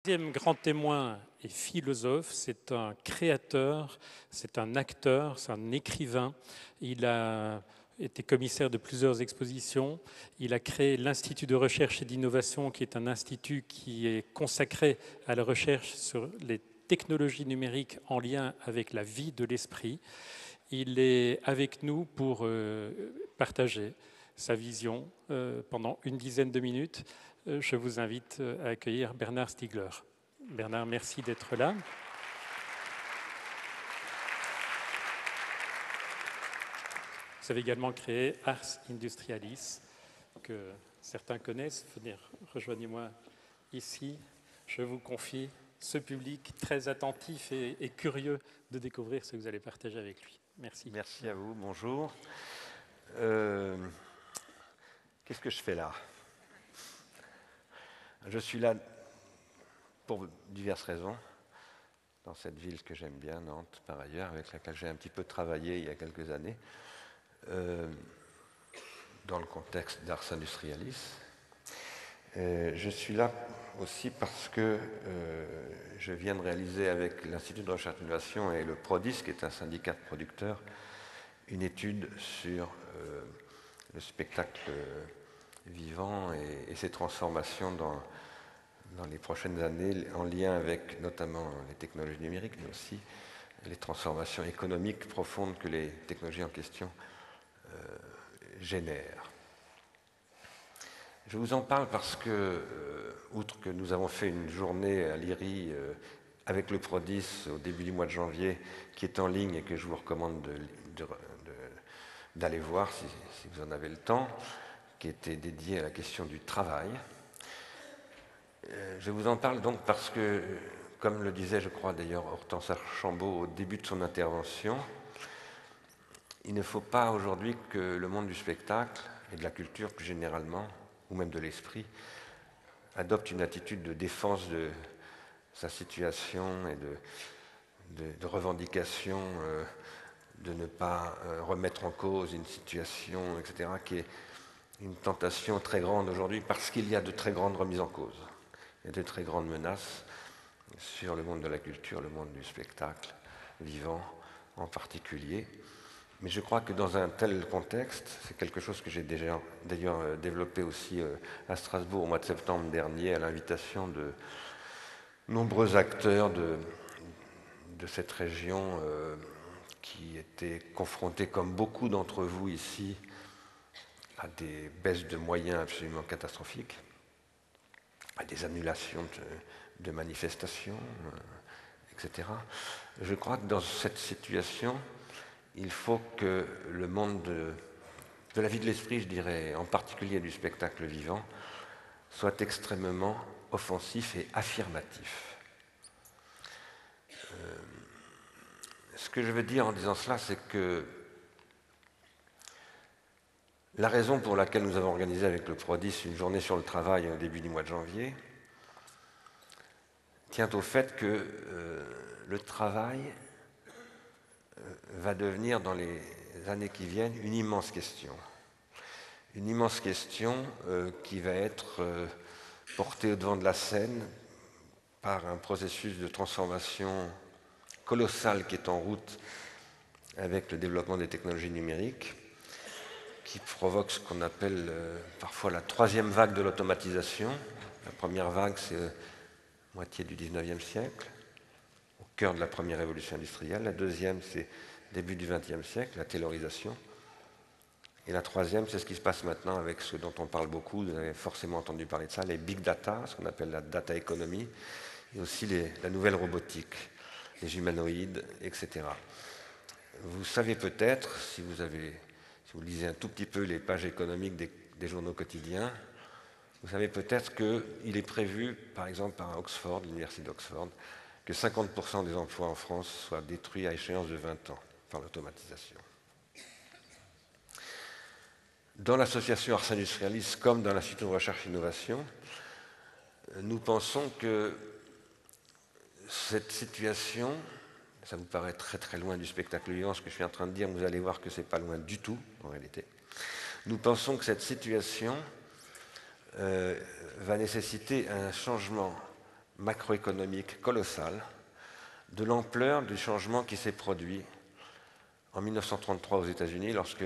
Deuxième grand témoin est philosophe, c'est un créateur, c'est un acteur, c'est un écrivain. Il a été commissaire de plusieurs expositions. Il a créé l'Institut de recherche et d'innovation, qui est un institut qui est consacré à la recherche sur les technologies numériques en lien avec la vie de l'esprit. Il est avec nous pour partager sa vision pendant une dizaine de minutes. Je vous invite à accueillir Bernard Stiegler. Bernard, merci d'être là. Vous avez également créé Ars Industrialis, que certains connaissent. Venez, rejoignez-moi ici. Je vous confie ce public très attentif et curieux de découvrir ce que vous allez partager avec lui. Merci. Merci à vous, bonjour. Qu'est-ce que je fais là? Je suis là pour diverses raisons, dans cette ville que j'aime bien, Nantes, par ailleurs, avec laquelle j'ai un petit peu travaillé il y a quelques années, dans le contexte d'Ars Industrialis. Je suis là aussi parce que je viens de réaliser avec l'Institut de recherche et d'innovation et le PRODIS, qui est un syndicat de producteurs, une étude sur le spectacle vivant et ses transformations dans les prochaines années, en lien avec notamment les technologies numériques, mais aussi les transformations économiques profondes que les technologies en question génèrent. Je vous en parle parce que, outre que nous avons fait une journée à l'IRI avec le PRODIS au début du mois de janvier, qui est en ligne et que je vous recommande d'aller voir si vous en avez le temps, qui était dédié à la question du travail. Je vous en parle donc parce que, comme le disait, je crois d'ailleurs, Hortense Archambault au début de son intervention, il ne faut pas aujourd'hui que le monde du spectacle et de la culture plus généralement, ou même de l'esprit, adopte une attitude de défense de sa situation et de revendication, de ne pas remettre en cause une situation, etc., qui est une tentation très grande aujourd'hui parce qu'il y a de très grandes remises en cause. Il y a de très grandes menaces sur le monde de la culture, le monde du spectacle vivant en particulier. Mais je crois que dans un tel contexte, c'est quelque chose que j'ai déjà d'ailleurs développé aussi à Strasbourg au mois de septembre dernier à l'invitation de nombreux acteurs de cette région qui étaient confrontés, comme beaucoup d'entre vous ici, à des baisses de moyens absolument catastrophiques, à des annulations de manifestations, etc. Je crois que dans cette situation, il faut que le monde de la vie de l'esprit, je dirais, en particulier du spectacle vivant, soit extrêmement offensif et affirmatif. Ce que je veux dire en disant cela, c'est que la raison pour laquelle nous avons organisé avec le PRODIS une journée sur le travail au début du mois de janvier tient au fait que le travail va devenir dans les années qui viennent une immense question. Une immense question qui va être portée au devant de la scène par un processus de transformation colossal qui est en route avec le développement des technologies numériques, qui provoque ce qu'on appelle parfois la troisième vague de l'automatisation. La première vague, c'est moitié du 19e siècle, au cœur de la première révolution industrielle. La deuxième, c'est début du 20e siècle, la taylorisation. Et la troisième, c'est ce qui se passe maintenant avec ce dont on parle beaucoup, vous avez forcément entendu parler de ça, les big data, ce qu'on appelle la data economy, et aussi la nouvelle robotique, les humanoïdes, etc. Vous savez peut-être, si vous lisez un tout petit peu les pages économiques des journaux quotidiens, vous savez peut-être qu'il est prévu, par exemple par Oxford, l'université d'Oxford, que 50% des emplois en France soient détruits à échéance de 20 ans par l'automatisation. Dans l'association Ars Industrialis, comme dans l'Institut de recherche et d'innovation, nous pensons que cette situation, ça vous paraît très très loin du spectacle vivant, ce que je suis en train de dire, vous allez voir que ce n'est pas loin du tout, en réalité. Nous pensons que cette situation va nécessiter un changement macroéconomique colossal de l'ampleur du changement qui s'est produit en 1933 aux États-Unis lorsque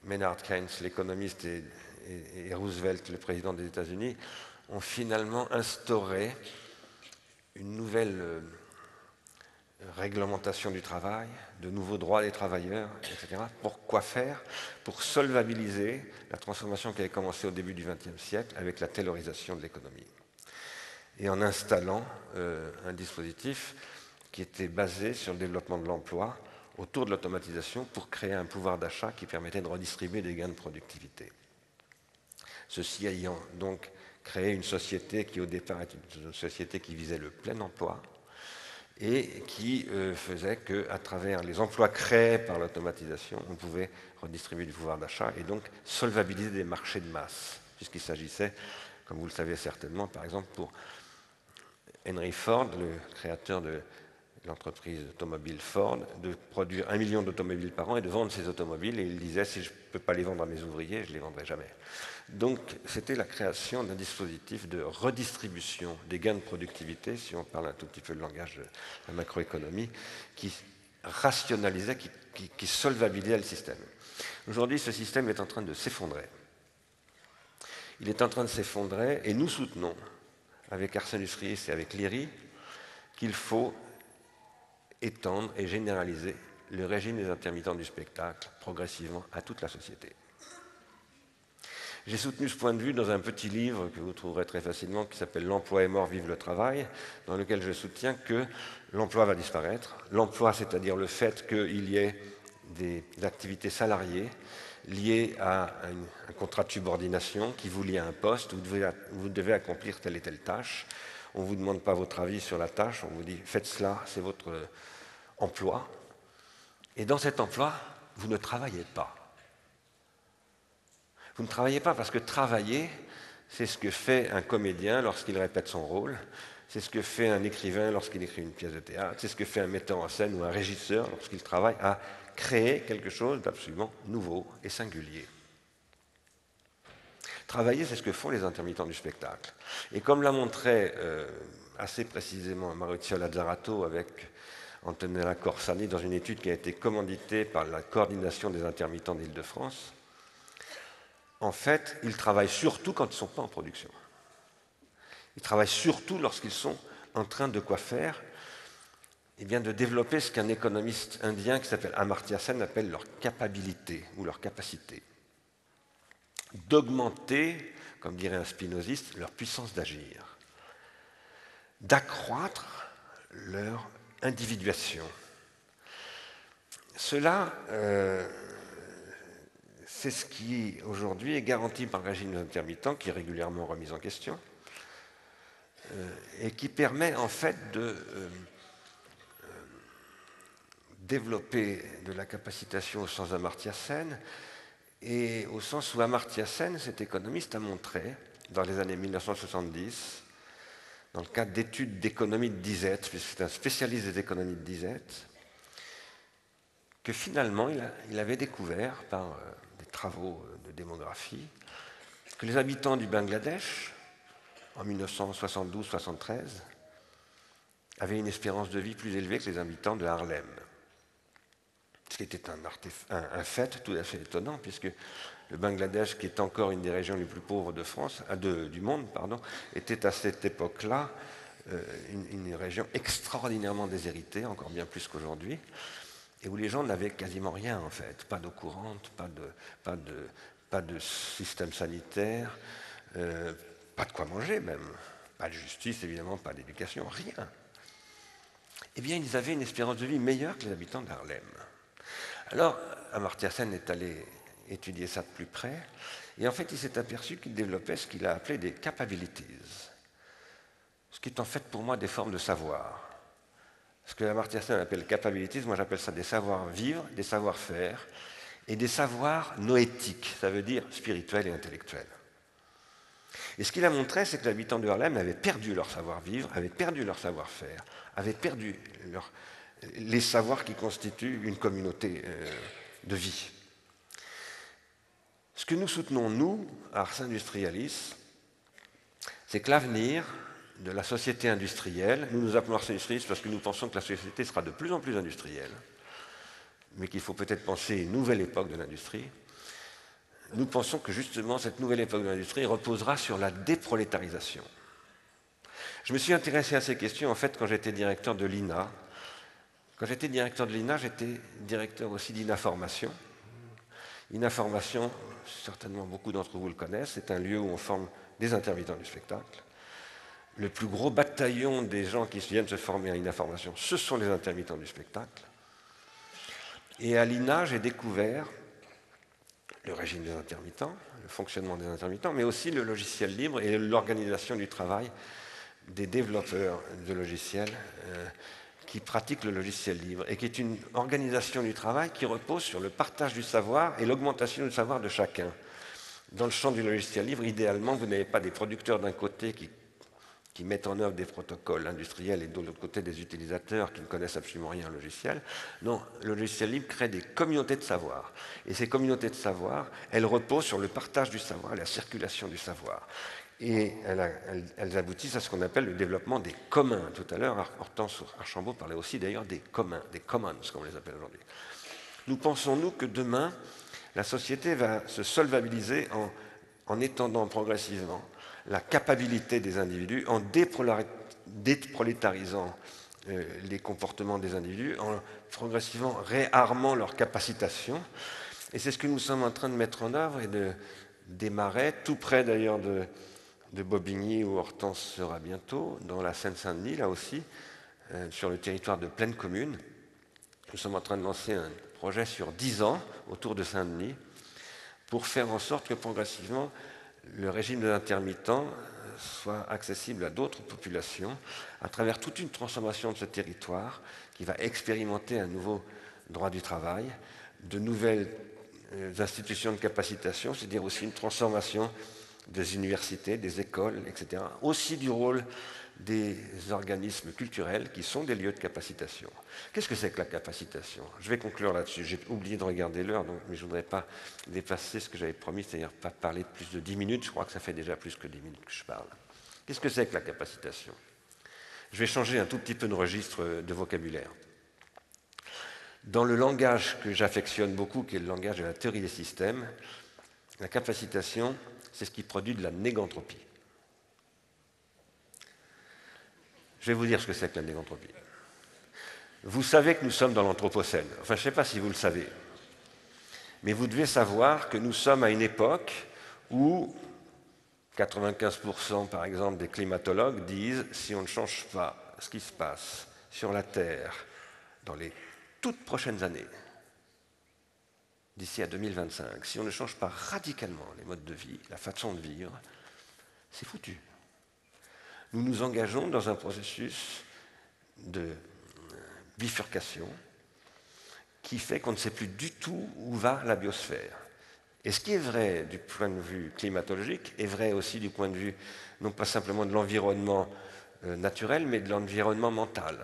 Maynard Keynes, l'économiste, et Roosevelt, le président des États-Unis, ont finalement instauré une nouvelle réglementation du travail, de nouveaux droits des travailleurs, etc. Pour faire? Pour solvabiliser la transformation qui avait commencé au début du XXe siècle avec la taylorisation de l'économie. Et en installant un dispositif qui était basé sur le développement de l'emploi autour de l'automatisation pour créer un pouvoir d'achat qui permettait de redistribuer des gains de productivité. Ceci ayant donc créé une société qui au départ était une société qui visait le plein emploi et qui faisait qu'à travers les emplois créés par l'automatisation, on pouvait redistribuer du pouvoir d'achat et donc solvabiliser des marchés de masse, puisqu'il s'agissait, comme vous le savez certainement, par exemple pour Henry Ford, le créateur de l'entreprise automobile Ford, de produire 1 million d'automobiles par an et de vendre ces automobiles. Et il disait, si je ne peux pas les vendre à mes ouvriers, je ne les vendrai jamais. Donc, c'était la création d'un dispositif de redistribution des gains de productivité, si on parle un tout petit peu le langage de la macroéconomie, qui rationalisait, qui solvabilisait le système. Aujourd'hui, ce système est en train de s'effondrer. Il est en train de s'effondrer et nous soutenons, avec Ars Industrialis et avec l'IRI, qu'il faut étendre et généraliser le régime des intermittents du spectacle progressivement à toute la société. J'ai soutenu ce point de vue dans un petit livre que vous trouverez très facilement qui s'appelle « L'emploi est mort, vive le travail », dans lequel je soutiens que l'emploi va disparaître. L'emploi, c'est-à-dire le fait qu'il y ait des activités salariées liées à un contrat de subordination qui vous lie à un poste où vous devez accomplir telle et telle tâche. On ne vous demande pas votre avis sur la tâche, on vous dit « faites cela, c'est votre emploi ». Et dans cet emploi, vous ne travaillez pas. Vous ne travaillez pas parce que travailler, c'est ce que fait un comédien lorsqu'il répète son rôle, c'est ce que fait un écrivain lorsqu'il écrit une pièce de théâtre, c'est ce que fait un metteur en scène ou un régisseur lorsqu'il travaille à créer quelque chose d'absolument nouveau et singulier. Travailler, c'est ce que font les intermittents du spectacle. Et comme l'a montré assez précisément Maurizio Lazzarato avec Antonella Corsani dans une étude qui a été commanditée par la coordination des intermittents d'Île-de-France, en fait, ils travaillent surtout quand ils ne sont pas en production. Ils travaillent surtout lorsqu'ils sont en train de quoi faire? Eh bien, de développer ce qu'un économiste indien qui s'appelle Amartya Sen appelle leur capacité ou leur capacité. D'augmenter, comme dirait un spinoziste, leur puissance d'agir. D'accroître leur individuation. Cela, c'est ce qui, aujourd'hui, est garanti par le régime intermittent, qui est régulièrement remis en question, et qui permet, en fait, de développer de la capacitation au sens d'Amartya Sen, et au sens où Amartya Sen, cet économiste, a montré, dans les années 1970, dans le cadre d'études d'économie de disette, puisque c'est un spécialiste des économies de disette, que finalement, il avait découvert, par des travaux de démographie, que les habitants du Bangladesh, en 1972-73, avaient une espérance de vie plus élevée que les habitants de Harlem. Ce qui était un fait tout à fait étonnant, puisque le Bangladesh, qui est encore une des régions les plus pauvres de France, du monde, était à cette époque-là une région extraordinairement déshéritée, encore bien plus qu'aujourd'hui, et où les gens n'avaient quasiment rien, en fait. Pas d'eau courante, pas de système sanitaire, pas de quoi manger même, pas de justice, évidemment, pas d'éducation, rien. Eh bien, ils avaient une espérance de vie meilleure que les habitants d'Harlem. Alors, Amartya Sen est allé étudier ça de plus près, et en fait, il s'est aperçu qu'il développait ce qu'il a appelé des capabilities, ce qui est en fait pour moi des formes de savoir. Ce que Amartya Sen appelle capabilities, moi j'appelle ça des savoir-vivre, des savoir-faire, et des savoirs noétiques, ça veut dire spirituels et intellectuels. Et ce qu'il a montré, c'est que les habitants de Harlem avaient perdu leur savoir-vivre, avaient perdu leur savoir-faire, avaient perdu les savoirs qui constituent une communauté de vie. Ce que nous soutenons, nous, à Ars Industrialis, c'est que l'avenir de la société industrielle. Nous nous appelons Ars Industrialis parce que nous pensons que la société sera de plus en plus industrielle, mais qu'il faut peut-être penser une nouvelle époque de l'industrie. Nous pensons que justement cette nouvelle époque de l'industrie reposera sur la déprolétarisation. Je me suis intéressé à ces questions en fait quand j'étais directeur de l'INA. Quand j'étais directeur de l'INA, j'étais directeur aussi d'Inaformation. Inaformation, certainement beaucoup d'entre vous le connaissent, c'est un lieu où on forme des intermittents du spectacle. Le plus gros bataillon des gens qui viennent se former à Inaformation, ce sont les intermittents du spectacle. Et à l'INA, j'ai découvert le régime des intermittents, le fonctionnement des intermittents, mais aussi le logiciel libre et l'organisation du travail des développeurs de logiciels qui pratiquent le logiciel libre et qui est une organisation du travail qui repose sur le partage du savoir et l'augmentation du savoir de chacun. Dans le champ du logiciel libre, idéalement, vous n'avez pas des producteurs d'un côté qui mettent en œuvre des protocoles industriels et de l'autre côté des utilisateurs qui ne connaissent absolument rien au logiciel. Non, le logiciel libre crée des communautés de savoir. Et ces communautés de savoir, elles reposent sur le partage du savoir et la circulation du savoir. Et elles aboutissent à ce qu'on appelle le développement des communs. Tout à l'heure, Hortense Archambault parlait aussi d'ailleurs des communs, des commons, comme on les appelle aujourd'hui. Nous pensons, nous, que demain, la société va se solvabiliser en étendant progressivement la capacité des individus, en déprolétarisant les comportements des individus, en progressivement réarmant leur capacitation. Et c'est ce que nous sommes en train de mettre en œuvre et de démarrer, tout près d'ailleurs de Bobigny, où Hortense sera bientôt, dans la Seine-Saint-Denis, là aussi, sur le territoire de Plaine Commune. Nous sommes en train de lancer un projet sur 10 ans autour de Saint-Denis pour faire en sorte que progressivement le régime de l'intermittent soit accessible à d'autres populations à travers toute une transformation de ce territoire qui va expérimenter un nouveau droit du travail, de nouvelles institutions de capacitation, c'est-à-dire aussi une transformation des universités, des écoles, etc. Aussi du rôle des organismes culturels qui sont des lieux de capacitation. Qu'est-ce que c'est que la capacitation? Je vais conclure là-dessus. J'ai oublié de regarder l'heure, mais je ne voudrais pas dépasser ce que j'avais promis, c'est-à-dire pas parler de plus de 10 minutes. Je crois que ça fait déjà plus que 10 minutes que je parle. Qu'est-ce que c'est que la capacitation? Je vais changer un tout petit peu de registre de vocabulaire. Dans le langage que j'affectionne beaucoup, qui est le langage de la théorie des systèmes, la capacitation, c'est ce qui produit de la négantropie. Je vais vous dire ce que c'est que la négantropie. Vous savez que nous sommes dans l'Anthropocène. Enfin, je ne sais pas si vous le savez. Mais vous devez savoir que nous sommes à une époque où 95% par exemple des climatologues disent si on ne change pas ce qui se passe sur la Terre dans les toutes prochaines années, d'ici à 2025, si on ne change pas radicalement les modes de vie, la façon de vivre, c'est foutu. Nous nous engageons dans un processus de bifurcation qui fait qu'on ne sait plus du tout où va la biosphère. Et ce qui est vrai du point de vue climatologique est vrai aussi du point de vue non pas simplement de l'environnement naturel, mais de l'environnement mental.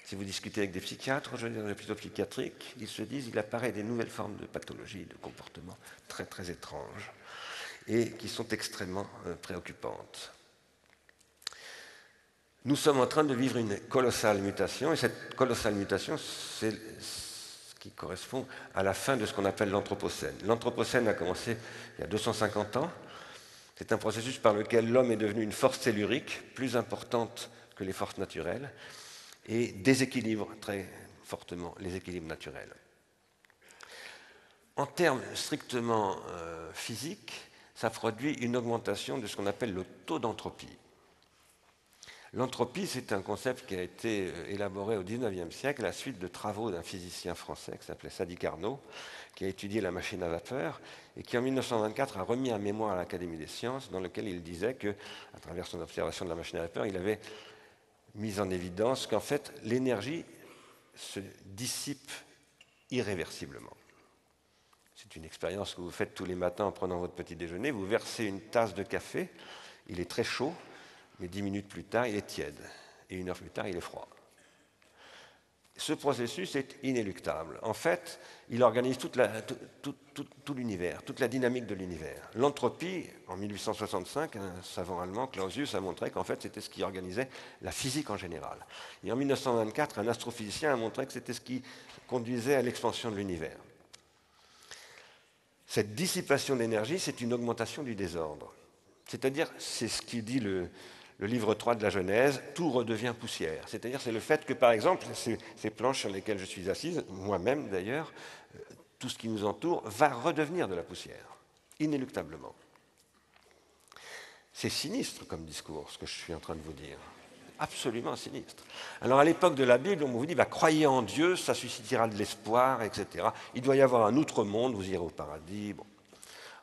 Si vous discutez avec des psychiatres, je veux dire des hôpitaux psychiatriques, ils se disent qu'il apparaît des nouvelles formes de pathologies, de comportements très très étranges et qui sont extrêmement préoccupantes. Nous sommes en train de vivre une colossale mutation, et cette colossale mutation, c'est ce qui correspond à la fin de ce qu'on appelle l'Anthropocène. L'Anthropocène a commencé il y a 250 ans. C'est un processus par lequel l'homme est devenu une force tellurique plus importante que les forces naturelles et déséquilibre très fortement les équilibres naturels. En termes strictement physiques, ça produit une augmentation de ce qu'on appelle le taux d'entropie. L'entropie, c'est un concept qui a été élaboré au XIXe siècle à la suite de travaux d'un physicien français qui s'appelait Sadi Carnot, qui a étudié la machine à vapeur et qui en 1924 a remis un mémoire à l'Académie des sciences dans lequel il disait que, à travers son observation de la machine à vapeur, il avait mis en évidence qu'en fait l'énergie se dissipe irréversiblement. C'est une expérience que vous faites tous les matins en prenant votre petit déjeuner. Vous versez une tasse de café, il est très chaud, mais 10 minutes plus tard, il est tiède. Et 1 heure plus tard, il est froid. ce processus est inéluctable. En fait, il organise tout l'univers, toute la dynamique de l'univers. L'entropie, en 1865, un savant allemand, Clausius, a montré qu'en fait, c'était ce qui organisait la physique en général. Et en 1924, un astrophysicien a montré que c'était ce qui conduisait à l'expansion de l'univers. Cette dissipation d'énergie, c'est une augmentation du désordre. C'est-à-dire, c'est ce qui dit le livre 3 de la Genèse, tout redevient poussière. C'est-à-dire, c'est le fait que, par exemple, ces planches sur lesquelles je suis assise, moi-même d'ailleurs, tout ce qui nous entoure va redevenir de la poussière, inéluctablement. C'est sinistre comme discours, ce que je suis en train de vous dire. Absolument sinistre. Alors à l'époque de la Bible, on vous dit, croyez en Dieu, ça suscitera de l'espoir, etc. Il doit y avoir un autre monde, vous irez au paradis. Bon.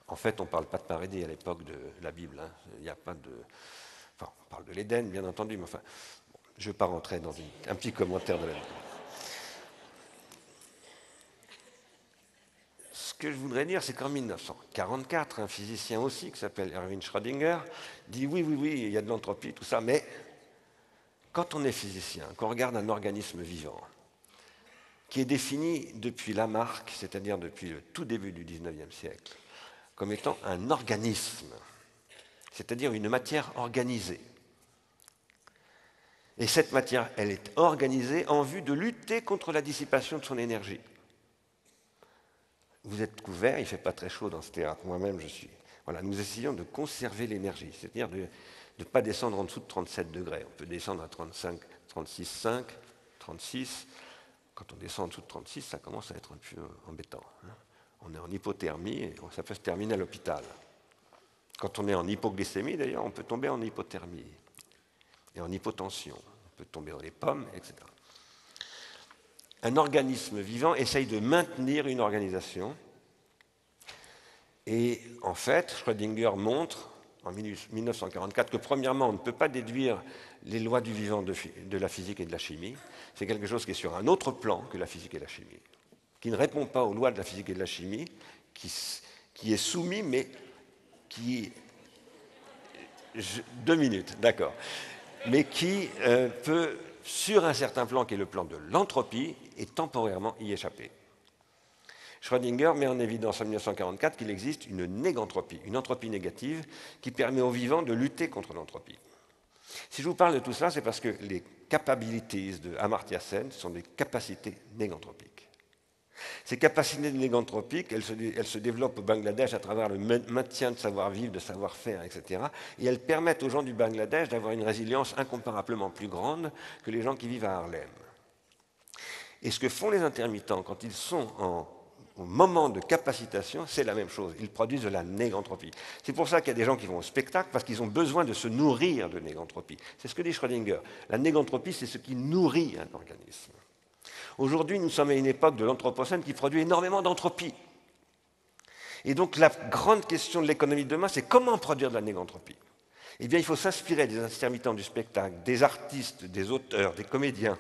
En fait, on ne parle pas de paradis à l'époque de la Bible. Hein. Il n'y a pas de... Enfin, on parle de l'Éden, bien entendu, mais enfin, bon, je ne vais pas rentrer dans un petit commentaire de la Bible. Ce que je voudrais dire, c'est qu'en 1944, un physicien aussi, qui s'appelle Erwin Schrödinger, dit oui, il y a de l'entropie, tout ça, mais quand on est physicien, qu'on regarde un organisme vivant, qui est défini depuis Lamarck, c'est-à-dire depuis le tout début du XIXe siècle, comme étant un organisme, c'est-à-dire une matière organisée. Et cette matière, elle est organisée en vue de lutter contre la dissipation de son énergie. Vous êtes couverts, il ne fait pas très chaud dans ce théâtre, moi-même je suis. Voilà, nous essayons de conserver l'énergie, c'est-à-dire de ne pas descendre en dessous de 37 degrés. On peut descendre à 35, 36,5, 36. Quand on descend en dessous de 36, ça commence à être un peu embêtant. Hein. On est en hypothermie et ça peut se terminer à l'hôpital. Quand on est en hypoglycémie, d'ailleurs, on peut tomber en hypothermie et en hypotension. On peut tomber dans les pommes, etc. Un organisme vivant essaye de maintenir une organisation. Et en fait, Schrödinger montre, en 1944, que premièrement, on ne peut pas déduire les lois du vivant de la physique et de la chimie. C'est quelque chose qui est sur un autre plan que la physique et la chimie, qui ne répond pas aux lois de la physique et de la chimie, qui est soumis, mais qui... 2 minutes, d'accord. Mais qui peut, sur un certain plan, qui est le plan de l'entropie, et temporairement y échapper. Schrödinger met en évidence en 1944 qu'il existe une négantropie, une entropie négative, qui permet aux vivants de lutter contre l'entropie. Si je vous parle de tout cela, c'est parce que les capabilities de Amartya Sen sont des capacités négantropiques. Ces capacités négantropiques, elles se développent au Bangladesh à travers le maintien de savoir-vivre, de savoir-faire, etc. Et elles permettent aux gens du Bangladesh d'avoir une résilience incomparablement plus grande que les gens qui vivent à Harlem. Et ce que font les intermittents quand ils sont au moment de capacitation, c'est la même chose. Ils produisent de la négantropie. C'est pour ça qu'il y a des gens qui vont au spectacle, parce qu'ils ont besoin de se nourrir de négantropie. C'est ce que dit Schrödinger. La négantropie, c'est ce qui nourrit un organisme. Aujourd'hui, nous sommes à une époque de l'anthropocène qui produit énormément d'entropie. Et donc, la grande question de l'économie de demain, c'est comment produire de la négantropie. Eh bien, il faut s'inspirer des intermittents du spectacle, des artistes, des auteurs, des comédiens,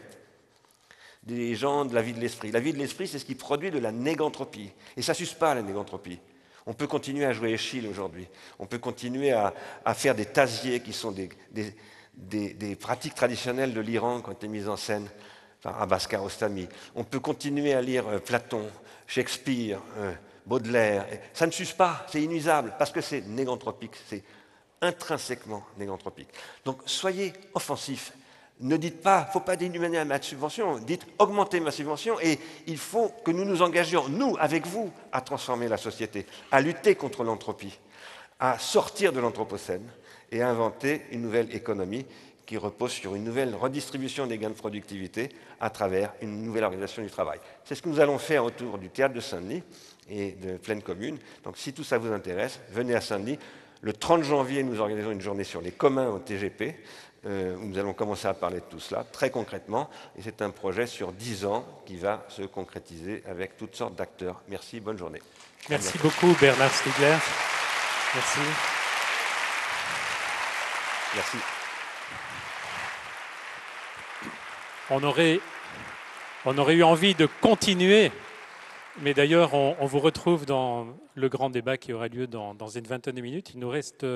des gens de la vie de l'esprit. La vie de l'esprit, c'est ce qui produit de la négantropie. Et ça ne s'use pas, la négantropie. On peut continuer à jouer Échille aujourd'hui. On peut continuer à faire des tasiers qui sont des pratiques traditionnelles de l'Iran qui ont été mises en scène par Abbas Kiarostami. On peut continuer à lire Platon, Shakespeare, Baudelaire. Ça ne s'use pas, c'est inuisable, parce que c'est négantropique, c'est intrinsèquement négantropique. Donc soyez offensifs. Ne dites pas, il ne faut pas diminuer ma subvention, dites augmentez ma subvention et il faut que nous nous engagions, nous, avec vous, à transformer la société, à lutter contre l'entropie, à sortir de l'anthropocène et à inventer une nouvelle économie qui repose sur une nouvelle redistribution des gains de productivité à travers une nouvelle organisation du travail. C'est ce que nous allons faire autour du théâtre de Saint-Denis et de Plaine Commune. Donc si tout ça vous intéresse, venez à Saint-Denis. Le 30 janvier, nous organisons une journée sur les communs au TGP, où nous allons commencer à parler de tout cela, très concrètement. Et c'est un projet sur 10 ans qui va se concrétiser avec toutes sortes d'acteurs. Merci, bonne journée. Merci beaucoup, Bernard Stiegler. Merci. Merci. On aurait eu envie de continuer, mais d'ailleurs, on vous retrouve dans le grand débat qui aura lieu dans une vingtaine de minutes. Il nous reste